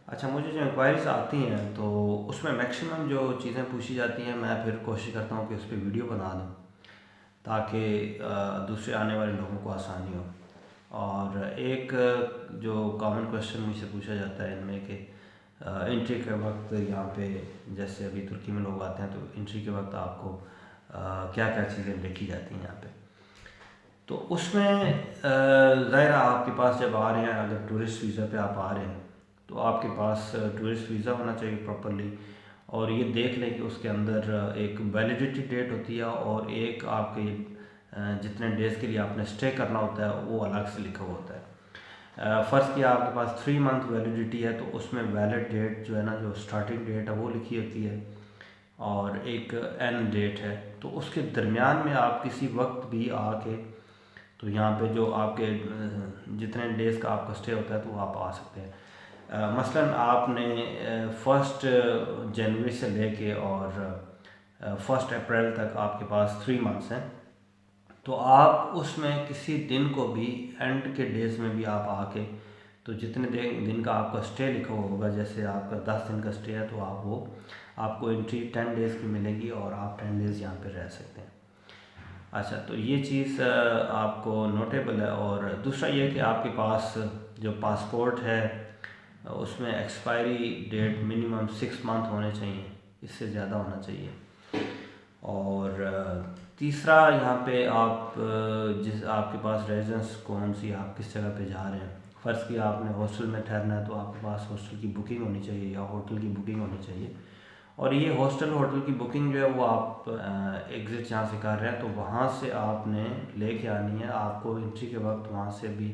अच्छा, मुझे जो इंक्वायरीज़ आती हैं तो उसमें मैक्सिमम जो चीज़ें पूछी जाती हैं मैं फिर कोशिश करता हूँ कि उस पे वीडियो बना दूँ ताकि दूसरे आने वाले लोगों को आसानी हो। और एक जो कॉमन क्वेश्चन मुझसे पूछा जाता है इनमें कि एंट्री के वक्त यहाँ पे, जैसे अभी तुर्की में लोग आते हैं तो एंट्री के वक्त आपको क्या क्या चीज़ें देखी जाती हैं यहाँ पे। तो उसमें ज़ाहिर है आपके पास जब आ रहे हैं, अगर टूरिस्ट वीज़ा पे आप आ रहे हैं तो आपके पास टूरिस्ट वीज़ा होना चाहिए प्रॉपरली, और ये देख लें कि उसके अंदर एक वैलिडिटी डेट होती है और एक आपके जितने डेज़ के लिए आपने स्टे करना होता है वो अलग से लिखा हुआ होता है। फ़र्ज़ किया आपके पास 3 मंथ वैलिडिटी है तो उसमें वैलिड डेट जो है ना, जो स्टार्टिंग डेट है वो लिखी होती है और एक एंड डेट है। तो उसके दरमियान में आप किसी वक्त भी आके तो यहाँ पे जो आपके जितने डेज़ का आपका स्टे होता है तो आप आ सकते हैं। मसलन आपने 1 जनवरी से लेके और 1 अप्रैल तक आपके पास 3 मंथ्स हैं, तो आप उसमें किसी दिन को भी एंड के डेज़ में भी आप आके तो जितने दिन का आपका स्टे लिखा हुआ होगा, जैसे आपका 10 दिन का स्टे है तो आपको एंट्री 10 डेज़ की मिलेगी और आप 10 डेज़ यहाँ पे रह सकते हैं। अच्छा, तो ये चीज़ आपको नोटेबल है। और दूसरा ये कि आपके पास जो पासपोर्ट है उसमें एक्सपायरी डेट मिनिमम 6 मंथ होने चाहिए, इससे ज़्यादा होना चाहिए। और तीसरा यहाँ पे आप जिस आपके पास रेजिडेंस कौन सी, आप किस जगह पे जा रहे हैं। फ़र्ज़ किया आपने हॉस्टल में ठहरना है तो आपके पास हॉस्टल की बुकिंग होनी चाहिए या होटल की बुकिंग होनी चाहिए। और ये होटल की बुकिंग जो है वो आप एग्ज़िट जहाँ से कर रहे हैं तो वहाँ से आपने लेके आनी है। आपको एंट्री के वक्त वहाँ से भी,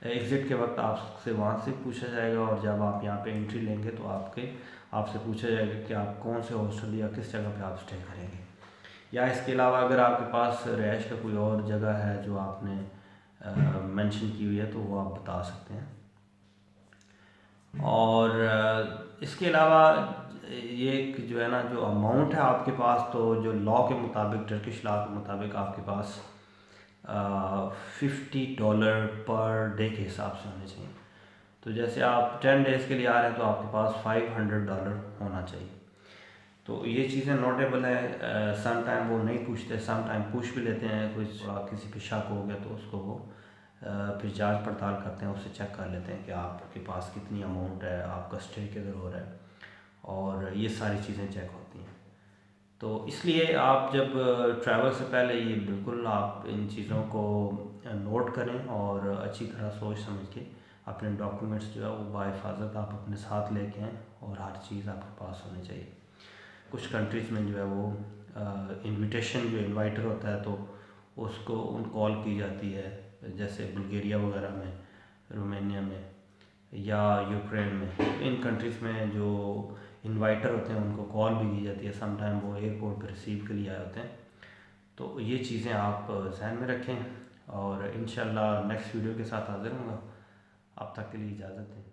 एग्ज़िट के वक्त आपसे वहाँ से पूछा जाएगा, और जब आप यहाँ पे एंट्री लेंगे तो आपसे पूछा जाएगा कि आप कौन से हॉस्टल या किस जगह पे आप स्टे करेंगे। या इसके अलावा अगर आपके पास रिहाइश का कोई और जगह है जो आपने मेंशन की हुई है तो वो आप बता सकते हैं। और इसके अलावा ये एक जो है ना, जो अमाउंट है आपके पास, तो जो लॉ के मुताबिक, टर्किश लॉ के मुताबिक आपके पास $50 पर डे के हिसाब से होने चाहिए। तो जैसे आप 10 डेज़ के लिए आ रहे हैं तो आपके पास $500 होना चाहिए। तो ये चीज़ें नोटेबल है। सम टाइम वो नहीं पूछते, सम टाइम पूछ भी लेते हैं। कुछ किसी पे शक हो गया तो उसको वो फिर जांच पड़ताल करते हैं, उससे चेक कर लेते हैं कि आपके पास कितनी अमाउंट है, आपका स्टे किधर हो रहा है, और ये सारी चीज़ें चेक होती हैं। तो इसलिए आप जब ट्रैवल से पहले ये बिल्कुल आप इन चीज़ों को नोट करें और अच्छी तरह सोच समझ के अपने डॉक्यूमेंट्स जो है वो बाहिफाजत आप अपने साथ लेके आएँ, और हर चीज़ आपके पास होनी चाहिए। कुछ कंट्रीज़ में जो है वो इनविटेशन, जो इनवाइटर होता है तो उसको कॉल की जाती है, जैसे बुल्गारिया वगैरह में, रोमानिया में या यूक्रेन में। इन कंट्रीज़ में जो इनवाइटर होते हैं उनको कॉल भी की जाती है, सम टाइम वो एयरपोर्ट पर रिसीव के लिए आए होते हैं। तो ये चीज़ें आप ध्यान में रखें, और इंशाल्लाह नेक्स्ट वीडियो के साथ हाज़िर होंगे। अब तक के लिए इजाज़त दें।